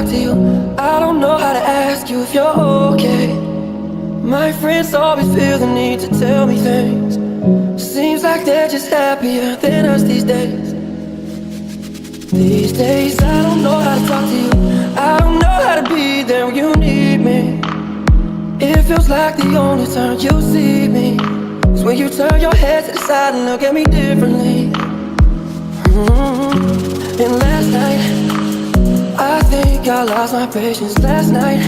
talk to you. I don't know how to ask you if you're okay. My friends always feel the need to tell me things. Seems like they're just happier than us these days. These days I don't know how to talk to you. I don't know how to be there when you need me. It feels like the only time you see me is when you turn your head to the side and look at me differently. And last night I think I lost my patience. Last night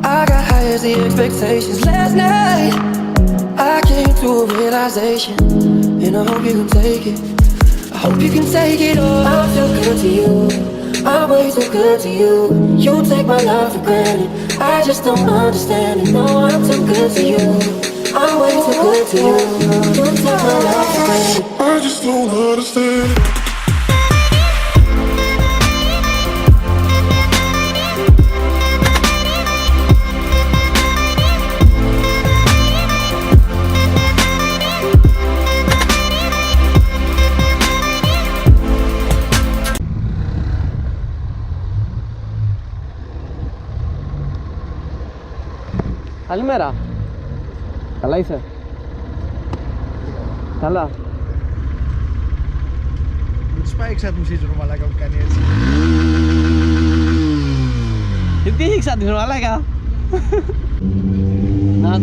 I got high as the expectations. Last night I came to a realization, and I hope you can take it. I hope you can take it all. I feel good to you, I'm way too good to you. You take my love for granted, I just don't understand it. No, I'm too good to you, I'm way too good to you. You take my love for granted, I just don't understand it. Καλημέρα. Καλά είσαι? Καλά. Μην τους πάει εξατμισής ο μαλάκα που κάνει έτσι. Τι έχει εξατμισής ο μαλάκα? Να τα.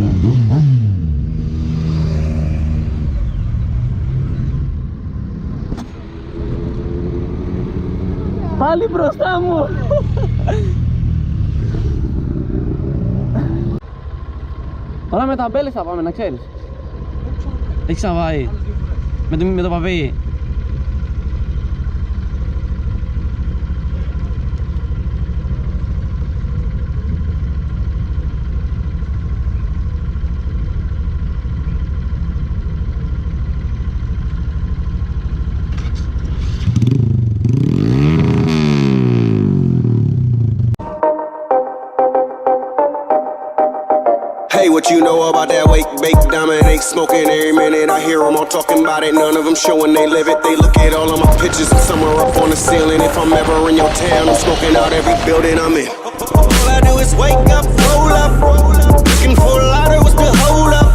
Πάλι μπροστά μου. Τώρα με τα μπέλες θα πάμε, να ξέρεις. Έχεις ξαναβάει με το παπί. Hey, what you know about that wake, bake, dominate, smoking every minute? I hear them all talking about it, none of them showing they live it. They look at all of my pictures and somewhere up on the ceiling. If I'm ever in your town, I'm smoking out every building I'm in. All I do is wake up, roll up, looking for a lighter, what's the hold up?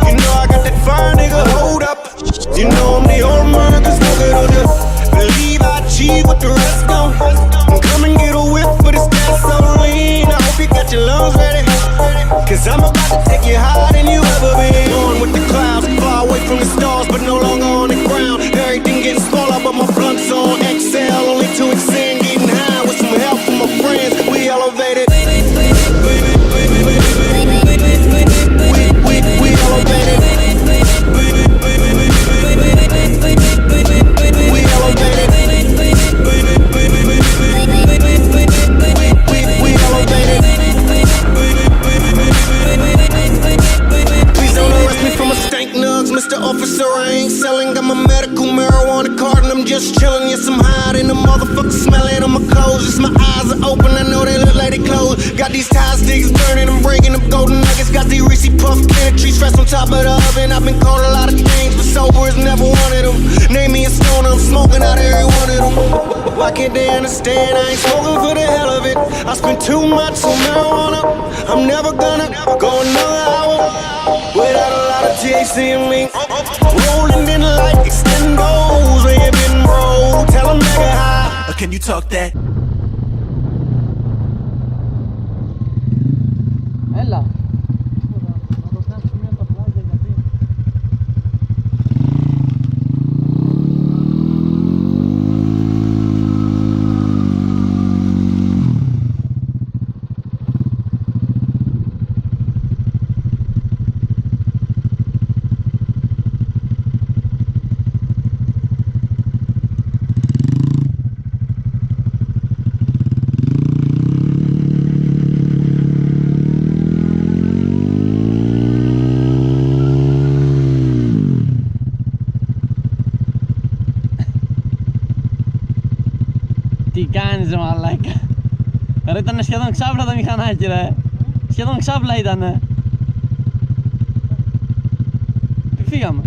You know I got that fire, nigga, hold up. You know I'm the old man, cause look at all this. Believe I achieve what the rest don't. Come and get a whip for this gasoline. I hope you got your lungs ready, cause I'm about to take you higher than you ever been. On with the clouds, far away from the stars, but no longer on the ground. Everything getting smaller, but my blunt's on exhale, only to extend. Getting high with some help from my friends, we elevated. We elevated. Mr. Officer, I ain't selling, got my medical marijuana card and I'm just chilling. Yes, I'm high and the motherfucker smelling on my clothes. Just my eyes are open, I know they look like they closed. Got these tie sticks burning, I'm breaking up golden nuggets. Got these Reese Puff candy fresh on top of the oven. I've been called a lot of things, but sober is never one of them. Name me a stoner, I'm smoking out every one of them. Why can't they understand? I ain't smoking for the hell of it. I spend too much on marijuana. I'm never gonna go another hour without a lot of THC in me. Rolling in like extendos, where you been, bro? Tell them mega high. Or can you talk that? Έλα. Τι κάνεις ρε μαλάκα? Ρε ήτανε σχεδόν ξάπλα το μηχανάκι ρε. Σχεδόν ξάπλα ήτανε. Τι φύγαμε.